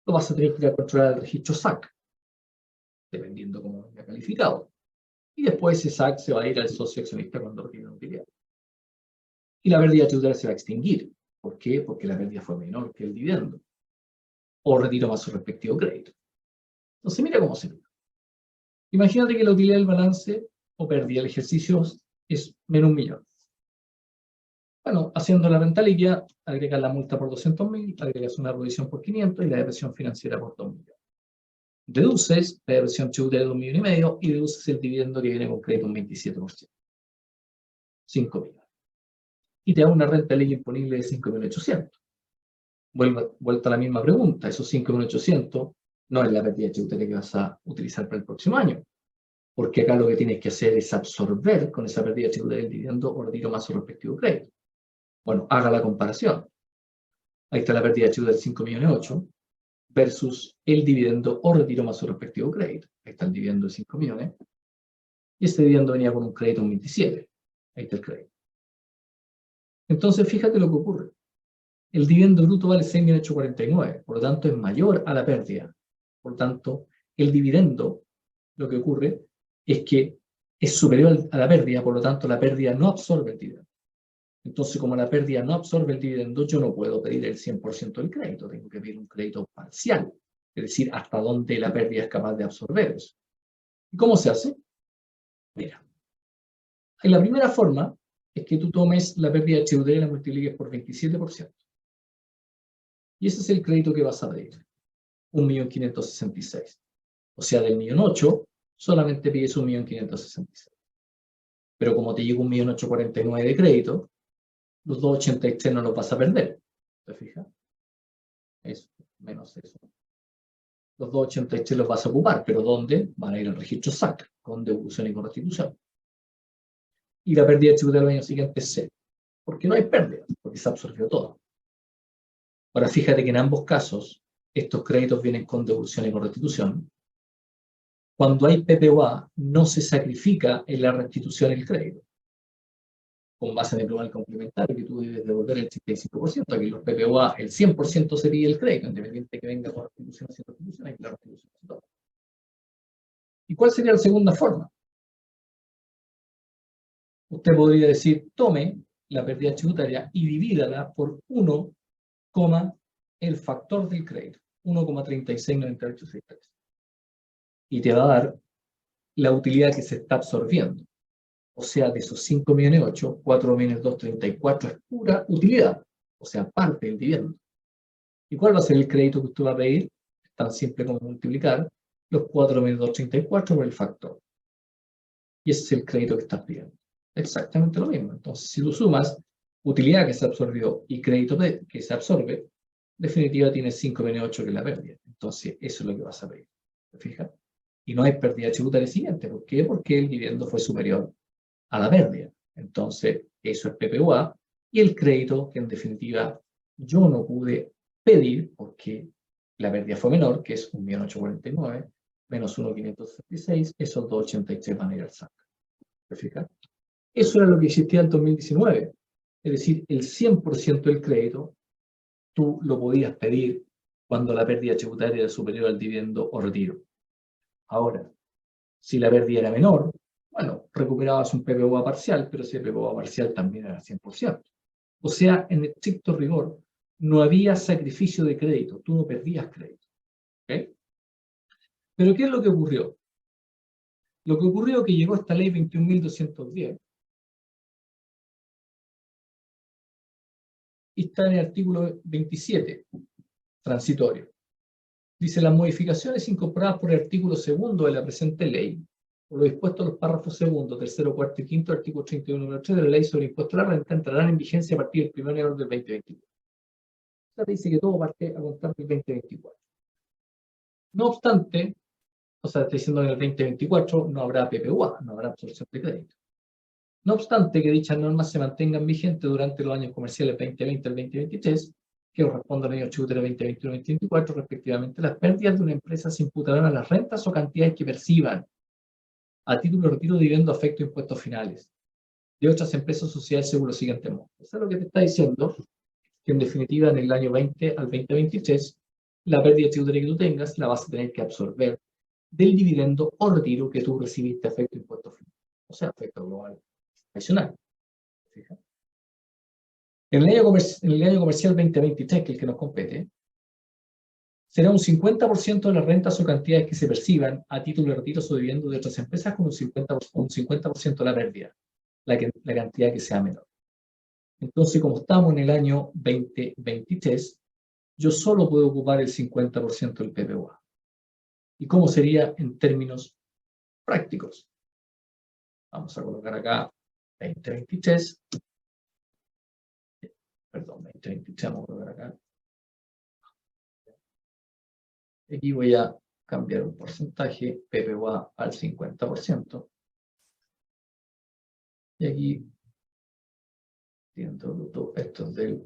lo vas a tener que ir a controlar al registro SAC, dependiendo cómo haya calificado. y después ese SAC se va a ir al socio accionista cuando retire la utilidad. Y la pérdida tributaria se va a extinguir. ¿Por qué? Porque la pérdida fue menor que el dividendo. O retiro más su respectivo crédito. Entonces, mira cómo se ve. Imagínate que la utilidad del balance o pérdida del ejercicio es menos 1.000.000. Bueno, haciendo la renta líquida, agregas la multa por 200.000, agregas una revisión por 500 y la depresión financiera por 2 millones. Deduces la depresión tributaria de 1,5 millones y deduces el dividendo que viene con crédito un 27%. 5 millones. Y te da una renta líquida imponible de 5.800.000. Vuelta a la misma pregunta, esos 5.800.000 no es la pérdida tributaria que vas a utilizar para el próximo año. Porque acá lo que tienes que hacer es absorber con esa pérdida tributaria del dividendo o retiro más su respectivo crédito. Bueno, haga la comparación. Ahí está la pérdida tributaria del 5.800.000 versus el dividendo o retiro más su respectivo crédito. Ahí está el dividendo de 5 millones. Y este dividendo venía con un crédito en 27. Ahí está el crédito. Entonces, fíjate lo que ocurre. El dividendo bruto vale 6.849, por lo tanto es mayor a la pérdida. Por lo tanto, el dividendo, lo que ocurre es que es superior a la pérdida, por lo tanto la pérdida no absorbe el dividendo. Entonces, como la pérdida no absorbe el dividendo, yo no puedo pedir el 100% del crédito, tengo que pedir un crédito parcial, es decir, hasta dónde la pérdida es capaz de absorber eso. ¿Y cómo se hace? Mira, en la primera forma es que tú tomes la pérdida tributaria y la multipliques por 27%. Y ese es el crédito que vas a pedir, 1.566.000. O sea, del 1.800.000, solamente pides 1.566.000. Pero como te llega 1.849.000 de crédito, los 283 no los vas a perder. ¿Te fijas? Eso, menos eso. Los 283 los vas a ocupar, pero ¿dónde? Van a ir al registro SAC, con devolución y con restitución. Y la pérdida tributaria del año siguiente es 0. Porque no hay pérdida, porque se absorbió todo. Ahora, fíjate que en ambos casos, estos créditos vienen con devolución y con restitución. Cuando hay PPUA, no se sacrifica en la restitución el crédito. Con base en el plural complementario, que tú debes devolver el 85%, aquí los PPUA, el 100% se pide el crédito, independiente de que venga con restitución o sin restitución, hay que la restitución de todo. ¿Y cuál sería la segunda forma? Usted podría decir, tome la pérdida tributaria y divídala por 1, el factor del crédito, 1,369863. Y te va a dar la utilidad que se está absorbiendo. O sea, de esos 5.800.000, 4.234.000 es pura utilidad, o sea, parte del dividendo. ¿Y cuál va a ser el crédito que usted va a pedir? Es tan simple como multiplicar los 4.234 por el factor. Y ese es el crédito que estás pidiendo. Exactamente lo mismo. Entonces, si tú sumas utilidad que se absorbió y crédito que se absorbe, en definitiva tienes 5.800.000 que es la pérdida. Entonces, eso es lo que vas a pedir. ¿Te fijas? Y no hay pérdida tributaria siguiente. ¿Por qué? Porque el dividendo fue superior a la pérdida. Entonces, eso es PPUA. Y el crédito, que en definitiva yo no pude pedir porque la pérdida fue menor, que es 1.849.000 menos 1.566, esos 283 van a ir al SAC. ¿Te fijas? Eso era lo que existía en 2019. Es decir, el 100% del crédito tú lo podías pedir cuando la pérdida tributaria era superior al dividendo o retiro. Ahora, si la pérdida era menor, bueno, recuperabas un PPUA parcial, pero ese PPUA parcial también era 100%. O sea, en estricto rigor, no había sacrificio de crédito, tú no perdías crédito. ¿Okay? Pero ¿qué es lo que ocurrió? Lo que ocurrió es que llegó esta ley 21.210 y está en el artículo 27, transitorio. Dice, las modificaciones incorporadas por el artículo 2 de la presente ley, por lo dispuesto en los párrafos 2, 3, 4 y 5 del artículo 31, número 3 de la ley sobre impuesto a la renta, entrarán en vigencia a partir del 1 de enero del 2024. O sea, dice que todo parte a contar del 2024. No obstante, o sea, está diciendo que en el 2024 no habrá PPUA, no habrá absorción de crédito. No obstante que dichas normas se mantengan vigentes durante los años comerciales 2020 al 2023, que corresponden al año tributario 2021 y 2024, respectivamente, las pérdidas de una empresa se imputarán a las rentas o cantidades que perciban a título de retiro de dividendo afecto a impuestos finales de otras empresas, sociedades, seguro siguiente modo. Eso es lo que te está diciendo, que en definitiva en el año 20 al 2023, la pérdida tributaria que tú tengas la vas a tener que absorber del dividendo o retiro que tú recibiste afecto a impuestos finales. o sea, efecto global adicional. ¿Fija? En el año comercial 2023, que es el que nos compete, será un 50% de las rentas o cantidades que se perciban a título de retiro o dividendo de otras empresas con un 50% de la pérdida, la cantidad que sea menor. Entonces, como estamos en el año 2023, yo solo puedo ocupar el 50% del PPUA. ¿Y cómo sería en términos prácticos? Vamos a colocar acá 2023. Perdón, 2023, vamos a colocar acá. Aquí voy a cambiar un porcentaje, PPUA al 50%. Y aquí, esto es del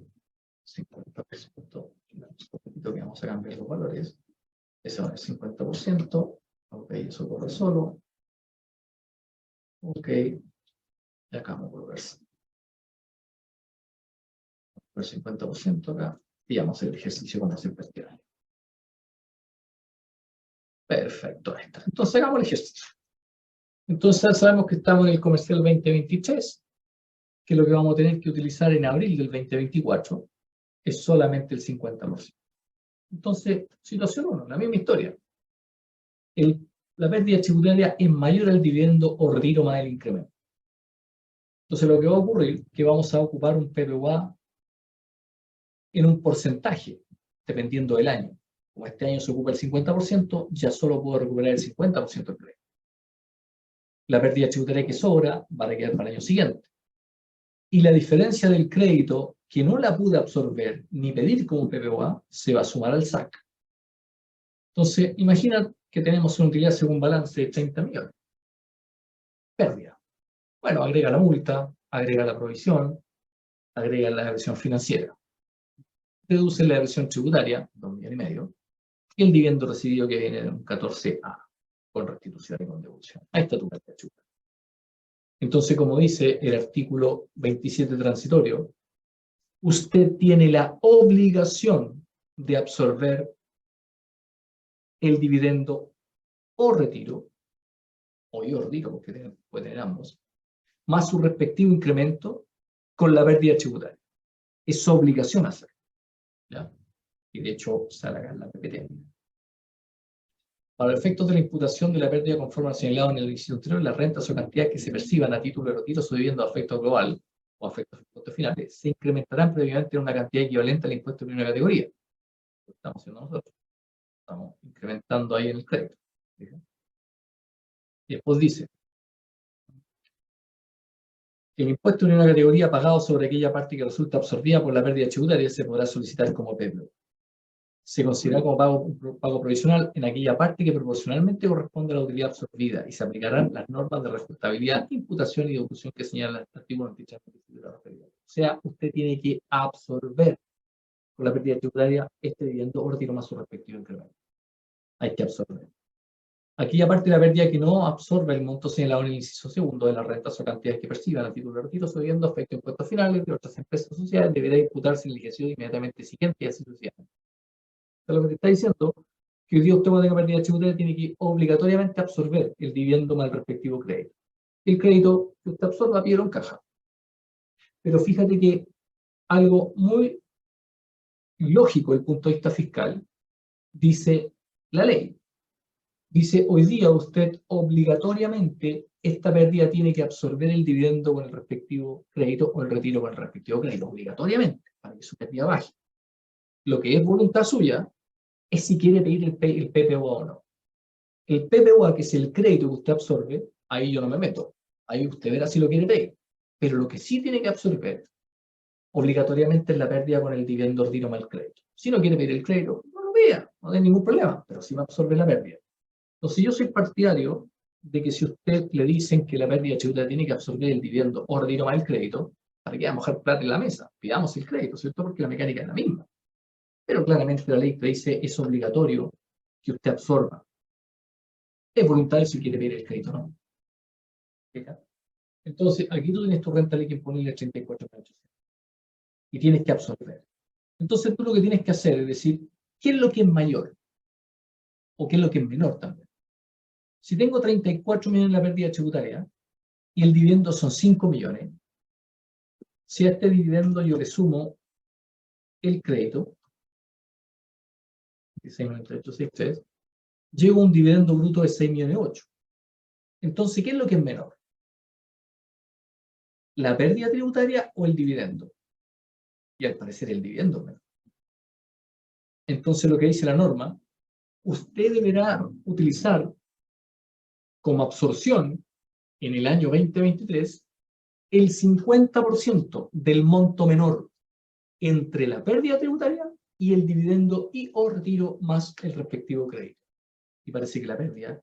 50%. Un poquito que vamos a cambiar los valores. Ese es el 50%. Ok, eso corre solo. Ok, y acá vamos a colocar el 50% acá. Y vamos a hacer el ejercicio como siempre este año. Perfecto, ahí está. Entonces hagamos el ejercicio. Entonces sabemos que estamos en el comercial 2023, que lo que vamos a tener que utilizar en abril del 2024 es solamente el 50%. Entonces, situación 1, la misma historia. La pérdida tributaria es mayor al dividendo o retiro más el incremento. Entonces, lo que va a ocurrir es que vamos a ocupar un PPUA en un porcentaje, dependiendo del año. Como este año se ocupa el 50%, ya solo puedo recuperar el 50% del crédito. La pérdida tributaria que sobra va a quedar para el año siguiente. Y la diferencia del crédito, que no la pude absorber ni pedir como PPUA, se va a sumar al SAC. Entonces, imagina que tenemos una utilidad según balance de 30 millones. Pérdida. Bueno, agrega la multa, agrega la provisión, agrega la depreciación financiera. Deduce la depreciación tributaria, 2,5 millones, y el dividendo recibido que viene de un 14A, con restitución y con devolución. Ahí está tu pérdida tributaria. Entonces, como dice el artículo 27 transitorio, usted tiene la obligación de absorber el dividendo o retiro, o retiro, porque puede tener ambos, más su respectivo incremento con la pérdida tributaria. Es su obligación hacerlo. ¿Ya? Y de hecho, sale acá en la PPT. Para efectos de la imputación de la pérdida conforme al señalado en el inciso anterior, las rentas o cantidades que se perciban a título de retiro o dividendo a efecto global o a efectos de impuestos finales se incrementarán previamente en una cantidad equivalente al impuesto de primera categoría. Lo estamos haciendo nosotros. Estamos incrementando ahí en el crédito. ¿Sí? Y después dice, el impuesto de una categoría pagado sobre aquella parte que resulta absorbida por la pérdida tributaria se podrá solicitar como PPU. Se considera como pago provisional en aquella parte que proporcionalmente corresponde a la utilidad absorbida y se aplicarán las normas de responsabilidad, imputación y deducción que señala el artículo 23 de la referida. O sea, usted tiene que absorber con la pérdida tributaria este dividendo o retiro más su respectivo incremento. Hay que absorber. Aquella parte de la pérdida que no absorbe el monto señalado en el inciso segundo de las rentas o cantidades que perciban a título de retiro, subiendo efecto impuestos finales de otras empresas sociales, deberá imputarse en el ejercicio inmediatamente siguiente y así sucesivamente. Lo que te está diciendo que hoy día usted cuando tenga pérdida tributaria tiene que obligatoriamente absorber el dividendo más el respectivo crédito. El crédito que usted absorba, pídelo en caja. Pero fíjate que algo muy lógico desde el punto de vista fiscal dice la ley. Dice, hoy día usted obligatoriamente esta pérdida tiene que absorber el dividendo con el respectivo crédito o el retiro con el respectivo crédito, obligatoriamente, para que su pérdida baje. Lo que es voluntad suya es si quiere pedir el PPUA o no. El PPUA, que es el crédito que usted absorbe, ahí yo no me meto. Ahí usted verá si lo quiere pedir. Pero lo que sí tiene que absorber obligatoriamente es la pérdida con el dividendo retiro más el crédito. Si no quiere pedir el crédito, no lo pida, no hay ningún problema, pero sí va a absorber la pérdida. Entonces yo soy partidario de que si usted le dicen que la pérdida tributaria tiene que absorber el dividendo o retiro más el crédito, ¿para qué vamos a dejar plata en la mesa? Pidamos el crédito, ¿cierto? Porque la mecánica es la misma. Pero claramente la ley te dice es obligatorio que usted absorba. Es voluntario si quiere pedir el crédito, ¿no? Entonces, aquí tú tienes tu renta líquida imponible de 34.800 y tienes que absorber. Entonces, tú lo que tienes que hacer es decir, ¿qué es lo que es mayor? ¿O qué es lo que es menor también? Si tengo 34 millones en la pérdida tributaria, y el dividendo son 5 millones, si a este dividendo yo le sumo el crédito, 16.9863, llego a un dividendo bruto de 6 millones 8. Entonces, ¿qué es lo que es menor? ¿La pérdida tributaria o el dividendo? Y al parecer el dividendo es menor. Entonces, lo que dice la norma, usted deberá utilizar como absorción en el año 2023 el 50% del monto menor entre la pérdida tributaria y el dividendo y o retiro más el respectivo crédito. Y parece que la pérdida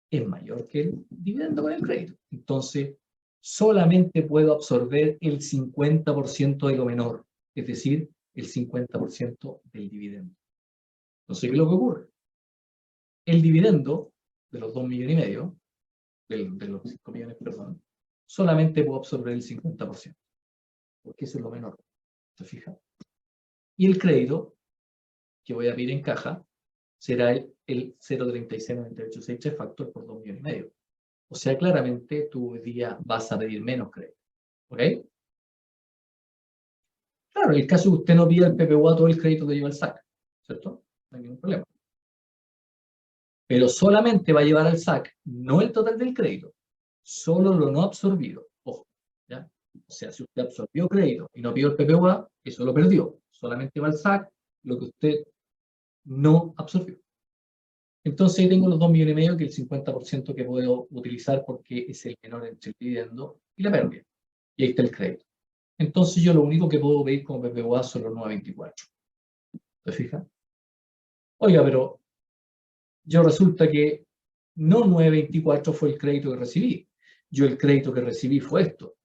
es mayor que el dividendo con el crédito. Entonces, solamente puedo absorber el 50% de lo menor, es decir, el 50% del dividendo. Entonces, ¿qué es lo que ocurre? El dividendo de los 2 millones y medio, de los 5 millones, perdón, solamente puedo absorber el 50%, porque eso es lo menor. ¿Se fija? Y el crédito que voy a pedir en caja será el 0,369863 factor por 2 millones y medio. O sea, claramente tú hoy día vas a pedir menos crédito. ¿Ok? Claro, en el caso que usted no pida el PPUA, todo el crédito te lleva al SAC, ¿cierto? No hay ningún problema. Pero solamente va a llevar al SAC, no el total del crédito, solo lo no absorbido. Ojo, ¿ya? O sea, si usted absorbió crédito y no pidió el PPUA, eso lo perdió. Solamente va al SAC lo que usted no absorbió. Entonces ahí tengo los 2 millones y medio, que es el 50% que puedo utilizar porque es el menor entre el dividendo y la pérdida. Y ahí está el crédito. Entonces yo lo único que puedo pedir como PPUA son los 924. ¿Te fijas? Oiga, pero yo resulta que no 924 fue el crédito que recibí. Yo el crédito que recibí fue esto.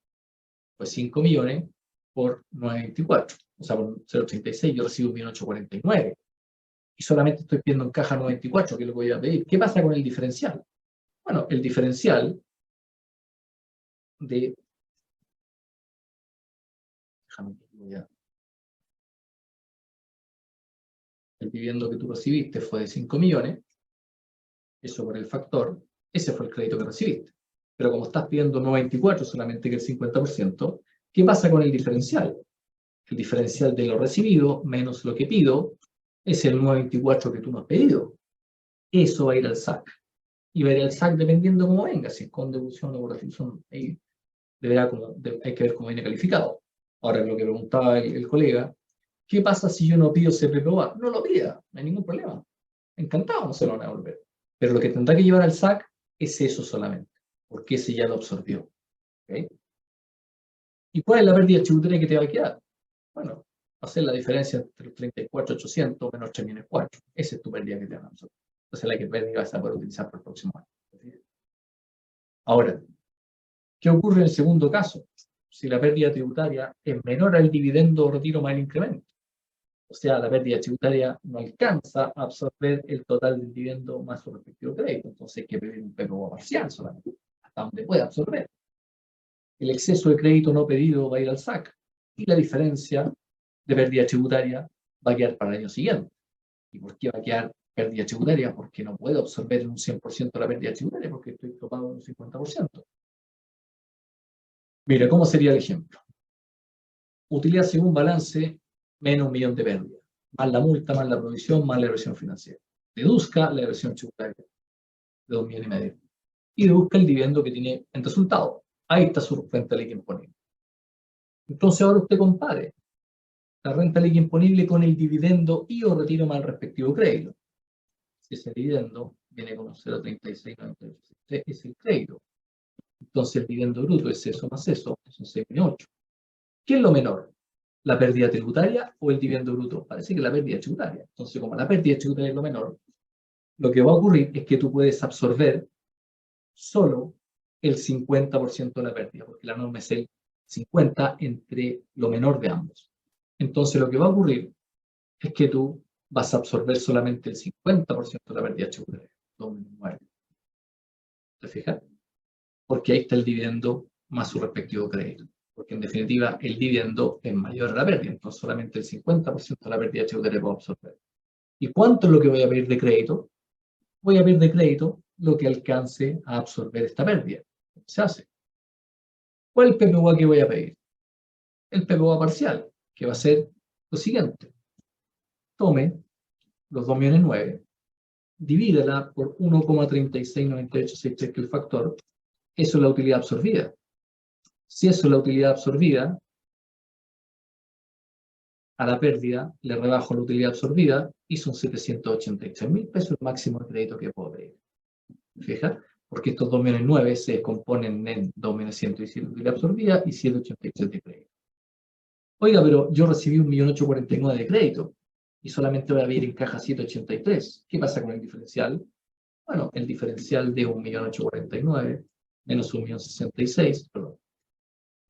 Fue 5 millones por 924. O sea, por 0,36 yo recibo 1.849. Y solamente estoy pidiendo en caja 94, que es lo que voy a pedir. ¿Qué pasa con el diferencial? Bueno, el diferencial de... Déjame que voy a... El dividendo que tú recibiste fue de 5 millones, eso por el factor, ese fue el crédito que recibiste. Pero como estás pidiendo 94, solamente que el 50%, ¿qué pasa con el diferencial? El diferencial de lo recibido menos lo que pido es el 924 que tú no has pedido. Eso va a ir al SAC. Y va a ir al SAC dependiendo cómo venga, si es con devolución o por restitución. Ahí hay que ver cómo viene calificado. Ahora, lo que preguntaba el colega, ¿qué pasa si yo no pido ese PPOA? No lo pida, no hay ningún problema. Encantado, no se lo van a devolver. Pero lo que tendrá que llevar al SAC es eso solamente, porque ese ya lo absorbió. ¿Okay? ¿Y cuál es la pérdida tributaria que te va a quedar? Bueno, va a ser la diferencia entre los 34.800 menos 3.004. Esa es tu pérdida que te van a absorber. Esa es la que vas a poder utilizar para el próximo año. Ahora, ¿qué ocurre en el segundo caso? Si la pérdida tributaria es menor al dividendo o retiro más el incremento. O sea, la pérdida tributaria no alcanza a absorber el total del dividendo más su respectivo crédito. Entonces hay que pedir un PPUA parcial solamente, hasta donde pueda absorber. El exceso de crédito no pedido va a ir al SAC y la diferencia de pérdida tributaria va a quedar para el año siguiente. ¿Y por qué va a quedar pérdida tributaria? Porque no puedo absorber un 100% la pérdida tributaria porque estoy topado en un 50%. Mira, ¿cómo sería el ejemplo? Utilidad según balance menos 1 millón de pérdidas, más la multa, más la provisión, más la erogación financiera. Deduzca la erogación tributaria de 2 millones y medio. Y deduzca el dividendo que tiene en resultado. Ahí está su renta líquida imponible. Entonces ahora usted compare la renta líquida imponible con el dividendo y o retiro más el respectivo crédito. Si ese dividendo viene con un 0,3698, es el crédito. Entonces el dividendo bruto es eso más eso, son 6.8. ¿Qué es lo menor? ¿La pérdida tributaria o el dividendo bruto? Parece que la pérdida tributaria. Entonces, como la pérdida tributaria es lo menor, lo que va a ocurrir es que tú puedes absorber solo el 50% de la pérdida, porque la norma es el 50 entre lo menor de ambos. Entonces, lo que va a ocurrir es que tú vas a absorber solamente el 50% de la pérdida tributaria. ¿Te fijas? Porque ahí está el dividendo más su respectivo crédito. Porque en definitiva el dividendo es mayor a la pérdida, entonces solamente el 50% de la pérdida tributaria puedo absorber. ¿Y cuánto es lo que voy a pedir de crédito? Voy a pedir de crédito lo que alcance a absorber esta pérdida. Se hace. ¿Cuál es el PPUA que voy a pedir? El PPUA parcial, que va a ser lo siguiente. Tome los 2.000.009, divídela por 1,369863, que es el factor. Eso es la utilidad absorbida. Si eso es la utilidad absorbida, a la pérdida le rebajo la utilidad absorbida y son 783.000 pesos el máximo de crédito que puedo pedir. ¿Fija? Porque estos 2.009 se componen en 2.117 de utilidad absorbida y 783 de crédito. Oiga, pero yo recibí 1.849.000 de crédito y solamente voy a ver en caja 783. ¿Qué pasa con el diferencial? Bueno, el diferencial de 1.849.000 menos 1.066.000, perdón,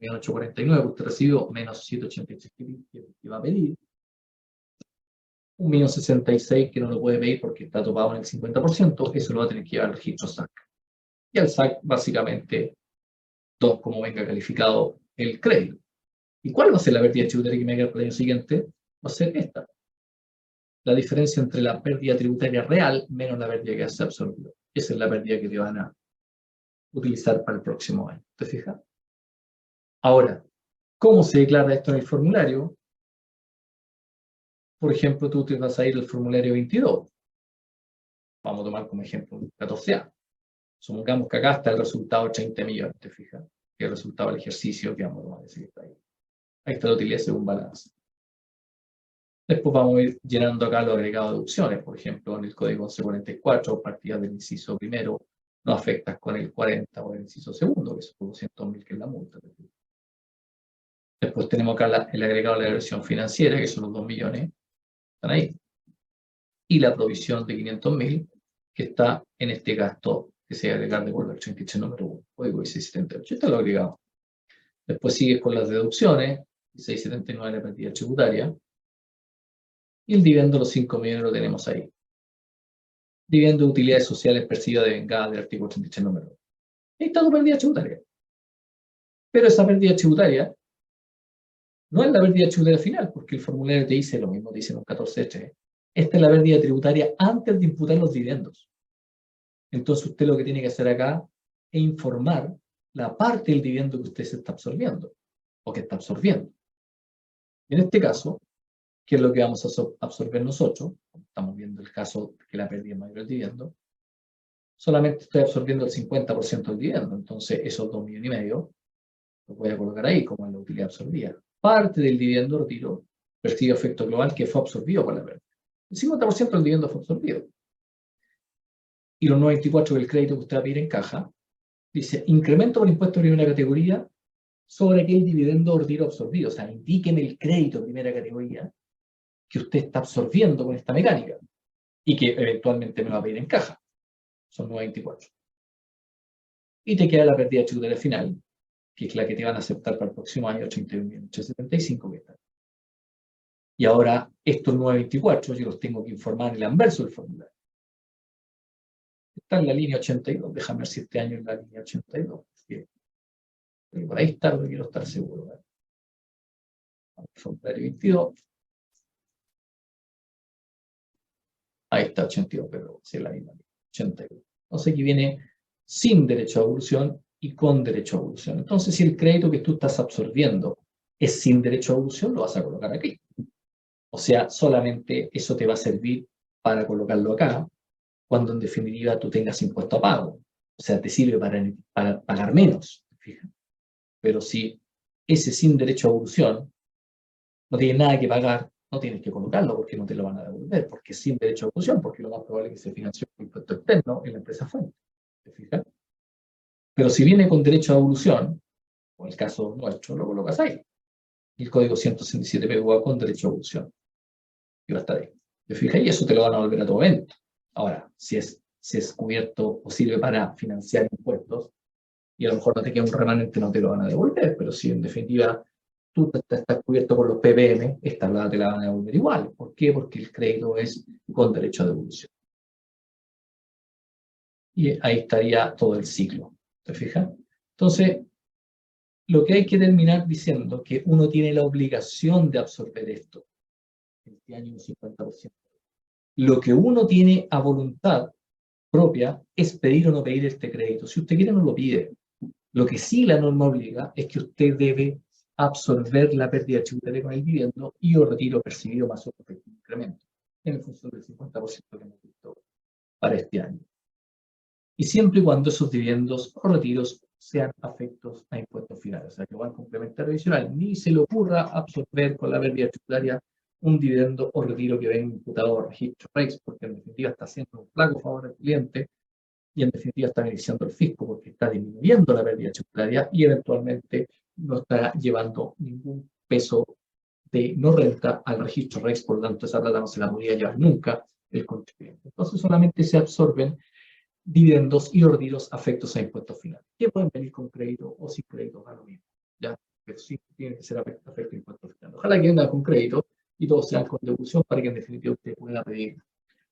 1.849.000 que usted recibió menos 783 que va a pedir, 1.066.000 que no lo puede pedir porque está topado en el 50%, eso lo va a tener que llevar al registro SAC. Y al SAC, básicamente, como venga calificado el crédito. ¿Y cuál va a ser la pérdida tributaria que me queda para el año siguiente? Va a ser esta. La diferencia entre la pérdida tributaria real menos la pérdida que se ha absorbido. Esa es la pérdida que te van a utilizar para el próximo año. ¿Te fijas? Ahora, ¿cómo se declara esto en el formulario? Por ejemplo, tú te vas a ir al formulario 22. Vamos a tomar como ejemplo un 14A. Supongamos que acá está el resultado de 30 millones, ¿te fijas? Que es el resultado del ejercicio que vamos a tomar, ese que está ahí. Ahí está la utilidad según balance. Después vamos a ir llenando acá los agregados de deducciones. Por ejemplo, en el código 1144, partidas del inciso primero, no afectas con el 40 o el inciso segundo, que son 200.000, que es la multa. Después tenemos acá el agregado de la versión financiera, que son los 2 millones, están ahí. Y la provisión de 500.000, que está en este gasto que se agregar de acuerdo al 33 número 1, código 1678. Este es lo agregado. Después sigues con las deducciones, 1679 la partida tributaria. Y el dividendo de los 5 millones lo tenemos ahí. Dividendo de utilidades sociales percibidas de vengada del artículo 33 número 1. Ahí está tu pérdida tributaria. Pero esa pérdida tributaria no es la pérdida tributaria final, porque el formulario te dice lo mismo, te dice en un 14.3. Esta es la pérdida tributaria antes de imputar los dividendos. Entonces usted lo que tiene que hacer acá es informar la parte del dividendo que usted se está absorbiendo, o que está absorbiendo. En este caso, ¿qué es lo que vamos a absorber nosotros? Estamos viendo el caso que la pérdida es mayor del dividendo. Solamente estoy absorbiendo el 50% del dividendo, entonces esos 2,5 millones lo voy a colocar ahí como en la utilidad absorbida. Parte del dividendo retiro percibe efecto global que fue absorbido por la pérdida. El 50% del dividendo fue absorbido. Y los 94 del crédito que usted va a pedir en caja, dice, incremento por impuesto de primera categoría sobre aquel dividendo retiro absorbido. O sea, indíqueme el crédito de primera categoría que usted está absorbiendo con esta mecánica y que eventualmente me va a pedir en caja. Son 924. Y te queda la pérdida tributaria final, que es la que te van a aceptar para el próximo año, 81.875 que está. Y ahora, estos 924 yo los tengo que informar en el anverso del formulario. Está en la línea 82, déjame ver si este año es la línea 82. Por ahí está, pero quiero estar seguro. Formulario 22. Ahí está 82, pero sí es la misma línea, 82. Entonces aquí viene sin derecho a devolución y con derecho a devolución. Entonces, si el crédito que tú estás absorbiendo es sin derecho a devolución, lo vas a colocar aquí. O sea, solamente eso te va a servir para colocarlo acá, cuando en definitiva tú tengas impuesto a pago. O sea, te sirve para pagar menos. Fíjate. Pero si ese sin derecho a devolución no tiene nada que pagar, no tienes que colocarlo porque no te lo van a devolver, porque es sin derecho a devolución, porque lo más probable es que se financie con impuesto externo en la empresa fuente. ¿Te fijas? Pero si viene con derecho a devolución, o en el caso nuestro, lo colocas ahí. El código 167 PGUA con derecho a devolución. Y va a estar ahí. ¿Te fijas? Y eso te lo van a volver a todo evento. Ahora, si es cubierto o sirve para financiar impuestos, y a lo mejor no te queda un remanente, no te lo van a devolver, pero si en definitiva tú estás cubierto por los PPM, esta plata te la van a devolver igual. ¿Por qué? Porque el crédito es con derecho a devolución. Y ahí estaría todo el ciclo. ¿Te fijas? Entonces, lo que hay que terminar diciendo que uno tiene la obligación de absorber esto. Este año un 50%. Lo que uno tiene a voluntad propia es pedir o no pedir este crédito. Si usted quiere, no lo pide. Lo que sí la norma obliga es que usted debe absorber la pérdida tributaria con el dividendo y o retiro percibido más otro efectivo incremento, en función del 50% que hemos visto para este año. Y siempre y cuando esos dividendos o retiros sean afectos a impuestos finales, o sea, que van complementario adicional. Ni se le ocurra absorber con la pérdida tributaria un dividendo o retiro que venga imputado a registro REX, porque en definitiva está haciendo un flaco favor al cliente y en definitiva está beneficiando al fisco porque está disminuyendo la pérdida tributaria y eventualmente no está llevando ningún peso de no renta al registro REX, por lo tanto esa plata no se la podría llevar nunca el contribuyente. Entonces solamente se absorben dividendos y retiros afectos a impuestos finales, que pueden venir con crédito o sin crédito, da lo mismo, ¿ya? Pero sí tiene que ser afecto a impuestos finales. Ojalá que venga con crédito y todos sean con devolución para que en definitiva usted pueda pedir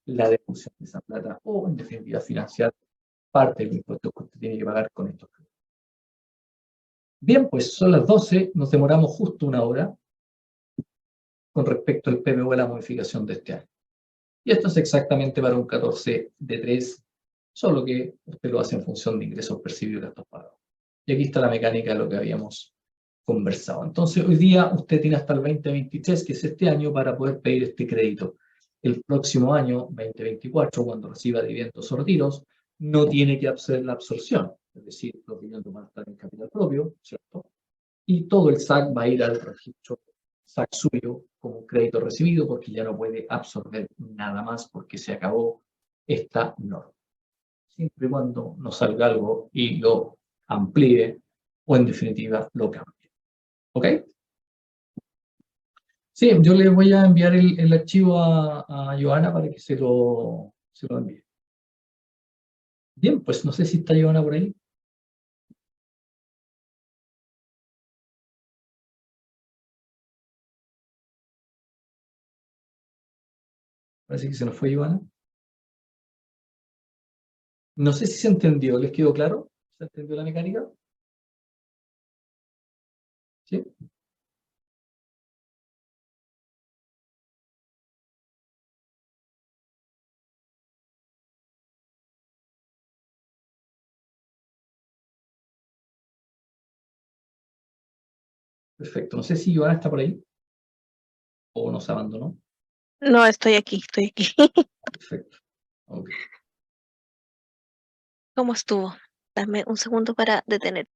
la devolución de esa plata o en definitiva financiar parte del impuesto que usted tiene que pagar con estos créditos. Bien, pues son las 12, nos demoramos justo una hora con respecto al PMU de la modificación de este año. Y esto es exactamente para un 14 de 3, solo que usted lo hace en función de ingresos percibidos y gastos pagados. Y aquí está la mecánica de lo que habíamos conversado. Entonces, hoy día usted tiene hasta el 2023, que es este año, para poder pedir este crédito. El próximo año, 2024, cuando reciba dividendos o retiros, no tiene que hacer la absorción, es decir, los dividendos van a estar en capital propio, ¿cierto? Y todo el SAC va a ir al registro SAC suyo como crédito recibido porque ya no puede absorber nada más porque se acabó esta norma. Siempre y cuando no salga algo y lo amplíe o en definitiva lo cambie. ¿Ok? Sí, yo le voy a enviar el archivo a Joana para que se lo envíe. Bien, pues no sé si está Joana por ahí. Parece que se nos fue Joana. No sé si se entendió, ¿les quedó claro? ¿Se entendió la mecánica? ¿Sí? Perfecto. No sé si Joana está por ahí o nos abandonó. No, estoy aquí. Perfecto. Okay. ¿Cómo estuvo? Dame un segundo para detener.